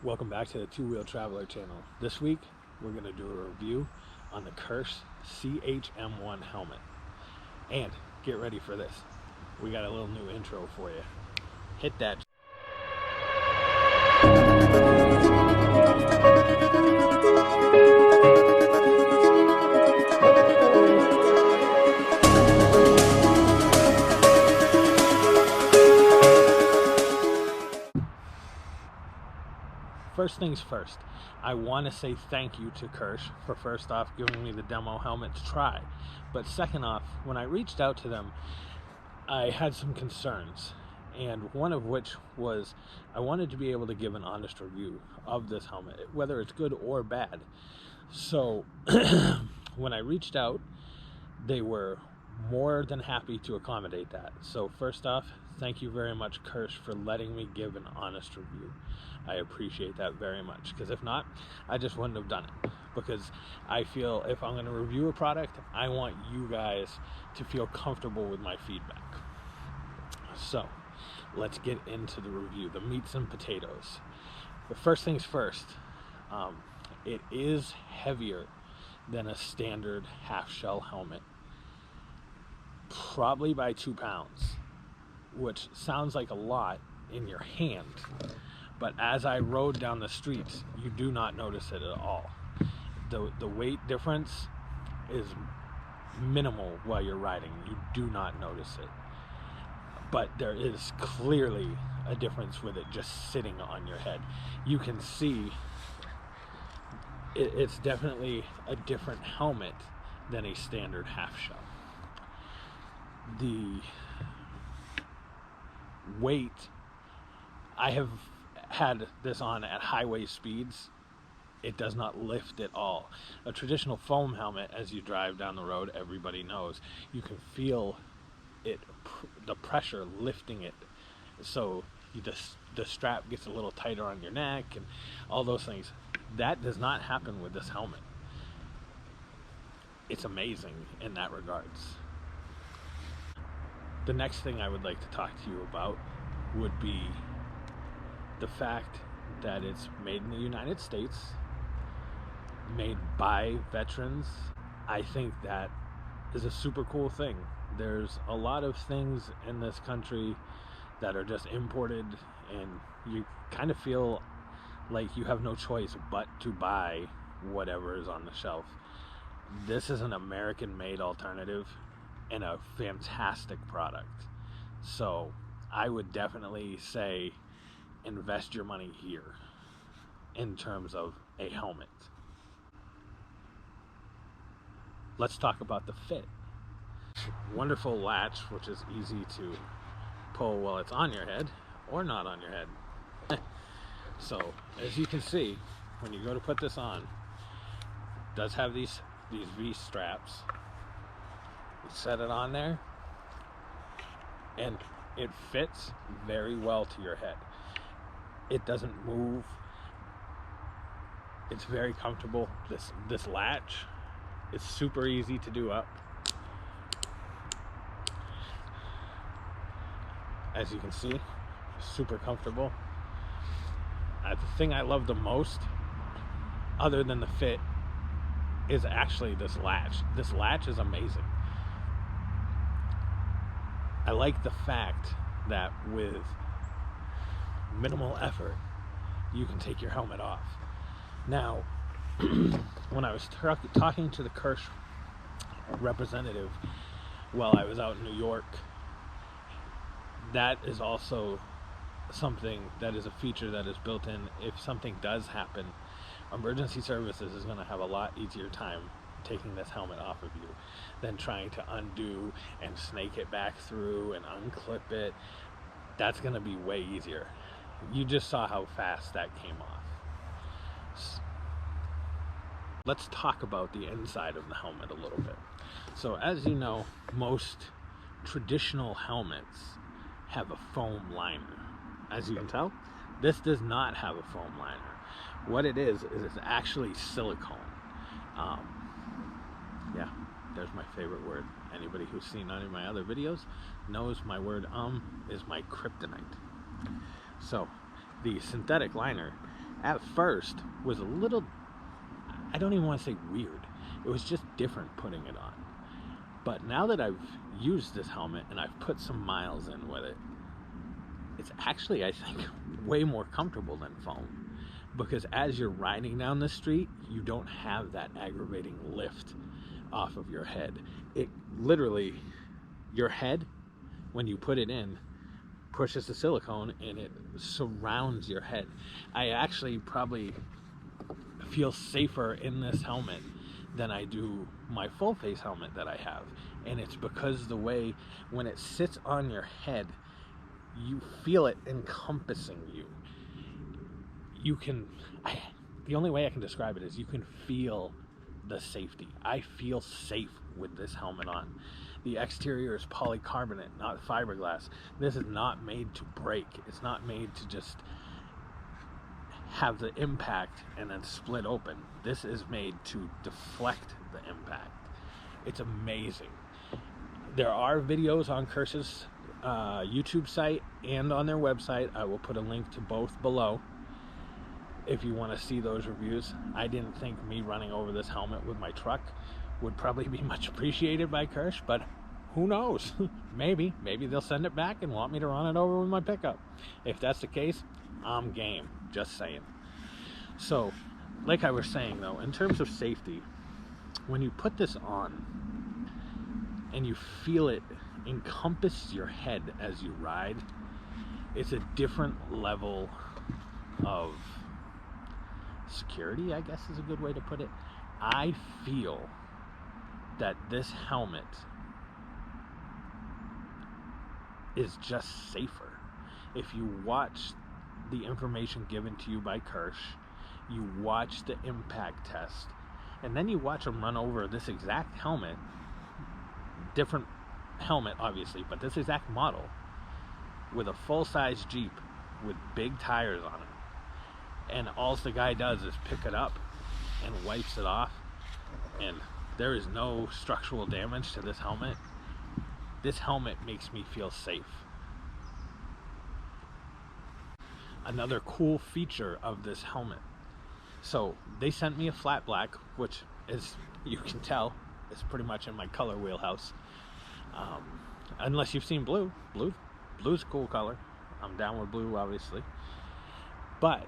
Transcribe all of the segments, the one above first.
Welcome back to the Two Wheel Traveler channel. This week we're going to do a review on the Kirsh CHM1 helmet. And get ready for this. We got a little new intro for you. Hit that. First things first, I want to say thank you to Kirsh for first off giving me the demo helmet to try. But second off, when I reached out to them, I had some concerns. And one of which was I wanted to be able to give an honest review of this helmet, whether it's good or bad. So when I reached out, they were more than happy to accommodate that. So first off, thank you very much, Kirsh, for letting me give an honest review. I appreciate that very much, because if not, I just wouldn't have done it. Because I feel if I'm going to review a product, I want you guys to feel comfortable with my feedback. So let's get into the review, the meats and potatoes. But first things first, it is heavier than a standard half shell helmet, probably by 2 pounds, which sounds like a lot in your hand, but as I rode down the streets, you do not notice it at all. The weight difference is minimal while you're riding. You do not notice it, but there is clearly a difference with it just sitting on your head. You can see it's definitely a different helmet than a standard half shell. The weight, I have had this on at highway speeds. It does not lift at all. A traditional foam helmet, as you drive down the road, everybody knows, you can feel it, the pressure lifting it. So the strap gets a little tighter on your neck and all those things. That does not happen with this helmet. It's amazing in that regards. The next thing I would like to talk to you about would be the fact that it's made in the United States, made by veterans. I think that is a super cool thing. There's a lot of things in this country that are just imported, and you kind of feel like you have no choice but to buy whatever is on the shelf. This is an American-made alternative and a fantastic product. So I would definitely say invest your money here in terms of a helmet. Let's talk about the fit. Wonderful latch, which is easy to pull while it's on your head or not on your head. So as you can see, when you go to put this on, it does have these V straps. You set it on there and it fits very well to your head. It doesn't move. It's very comfortable. This latch is super easy to do up. As you can see, super comfortable. The thing I love the most, other than the fit, is actually this latch. This latch is amazing. I like the fact that with minimal effort, you can take your helmet off. Now, when I was talking to the Kirsh representative while I was out in New York, that is also something that is a feature that is built in. If something does happen, emergency services is going to have a lot easier time taking this helmet off of you than trying to undo and snake it back through and unclip it. That's going to be way easier. You just saw how fast that came off. Let's talk about the inside of the helmet a little bit. So as you know, most traditional helmets have a foam liner. As you can tell, this does not have a foam liner. What it is it's actually silicone. Yeah, there's my favorite word. Anybody who's seen any of my other videos knows my word is my kryptonite. So the synthetic liner at first was a little, I don't even want to say weird. It was just different putting it on. But now that I've used this helmet and I've put some miles in with it, it's actually, I think, way more comfortable than foam. Because as you're riding down the street, you don't have that aggravating lift off of your head. It literally, your head, when you put it in, pushes the silicone and it surrounds your head. I actually probably feel safer in this helmet than I do my full face helmet that I have. And it's because the way when it sits on your head, you feel it encompassing you. You can, the only way I can describe it is you can feel the safety. I feel safe with this helmet on. The exterior is polycarbonate, not fiberglass. This is not made to break. It's not made to just have the impact and then split open. This is made to deflect the impact. It's amazing. There are videos on Kirsh's YouTube site and on their website. I will put a link to both below if you want to see those reviews. I didn't think me running over this helmet with my truck would probably be much appreciated by Kirsh, but who knows? Maybe they'll send it back and want me to run it over with my pickup. If that's the case, I'm game. Just saying. So, like I was saying though, in terms of safety, when you put this on and you feel it encompass your head as you ride, it's a different level of security, I guess is a good way to put it. I feel that this helmet is just safer. If you watch the information given to you by Kirsh, you watch the impact test, and then you watch them run over this exact helmet, different helmet obviously, but this exact model with a full-size Jeep with big tires on it, and all the guy does is pick it up and wipes it off, and there is no structural damage to this helmet. This helmet makes me feel safe. Another cool feature of this helmet, so they sent me a flat black, which is, you can tell, is pretty much in my color wheelhouse. Unless you've seen blue. Blue's a cool color. I'm down with blue, obviously. But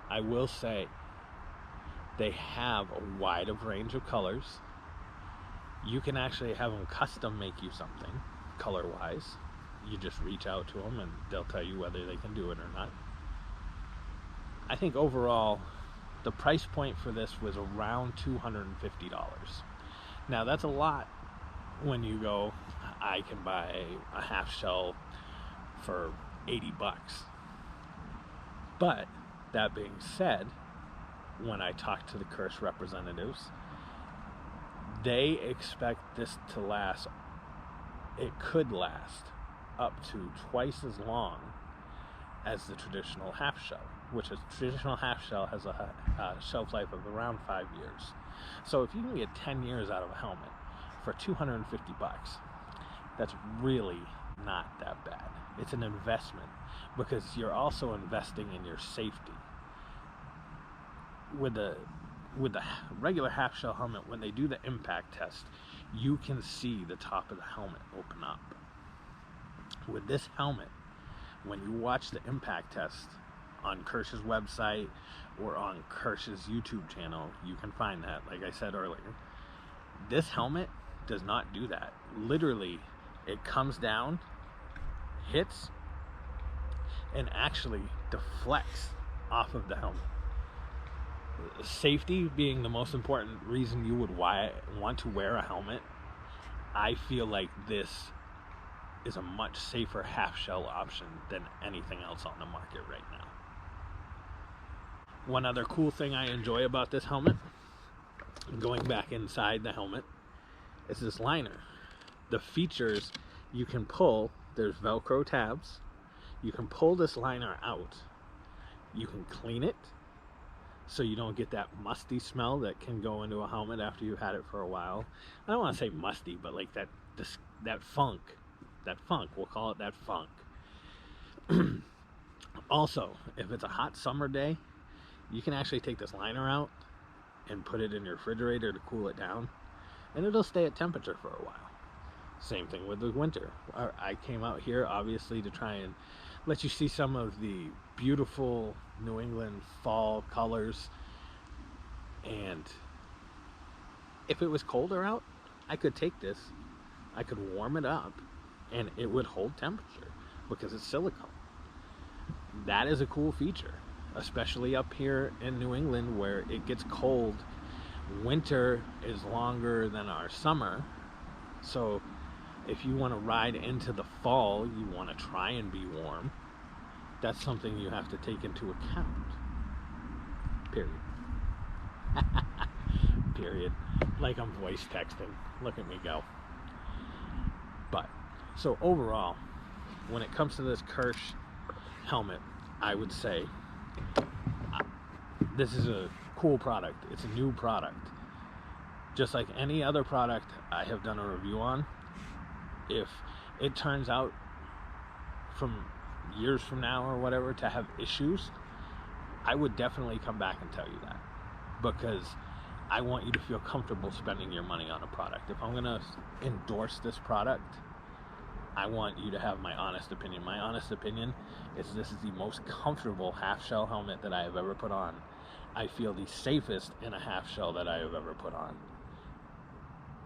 I will say they have a wide of range of colors. You can actually have them custom make you something color-wise. You just reach out to them and they'll tell you whether they can do it or not. I think overall the price point for this was around $250. Now that's a lot when you go, I can buy a half shell for $80. But that being said, when I talked to the Kirsh representatives, they expect this to last, it could last up to twice as long as the traditional half shell, which is traditional half shell has a shelf life of around 5 years. So if you can get 10 years out of a helmet for $250, that's really not that bad. It's an investment because you're also investing in your safety. With the regular half shell helmet, when they do the impact test, you can see the top of the helmet open up. With this helmet, when you watch the impact test on Kirsh's website or on Kirsh's YouTube channel, you can find that, like I said earlier. This helmet does not do that. Literally, it comes down, hits, and actually deflects off of the helmet. Safety being the most important reason you would want to wear a helmet, I feel like this is a much safer half shell option than anything else on the market right now. One other cool thing I enjoy about this helmet, going back inside the helmet, is this liner. The features you can pull, there's Velcro tabs, you can pull this liner out, you can clean it so you don't get that musty smell that can go into a helmet after you've had it for a while. I don't want to say musty, but like that funk, we'll call it that funk. Also, if it's a hot summer day You can actually take this liner out and put it in your refrigerator to cool it down, and it'll stay at temperature for a while. Same thing with the winter. I came out here obviously to try and let you see some of the beautiful New England fall colors, and if it was colder out, I could take this, I could warm it up, and it would hold temperature because it's silicone. That is a cool feature, especially up here in New England where it gets cold. Winter is longer than our summer, so if you want to ride into the fall, you want to try and be warm, that's something you have to take into account. Period. Period. Like I'm voice texting. Look at me go. But, so overall, when it comes to this Kirsh helmet, I would say this is a cool product. It's a new product. Just like any other product I have done a review on, if it turns out from years from now or whatever to have issues, I would definitely come back and tell you that, because I want you to feel comfortable spending your money on a product. If I'm going to endorse this product, I want you to have my honest opinion. My honest opinion is this is the most comfortable half shell helmet that I have ever put on. I feel the safest in a half shell that I have ever put on.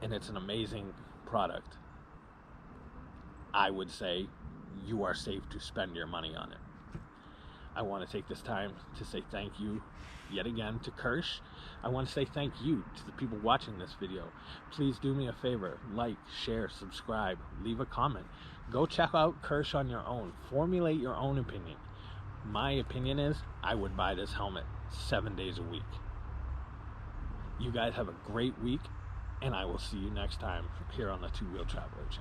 And it's an amazing product. I would say you are safe to spend your money on it. I want to take this time to say thank you yet again to Kirsh. I want to say thank you to the people watching this video. Please do me a favor, like, share, subscribe, leave a comment. Go check out Kirsh on your own. Formulate your own opinion. My opinion is I would buy this helmet 7 days a week. You guys have a great week, and I will see you next time here on the Two Wheel Traveler channel.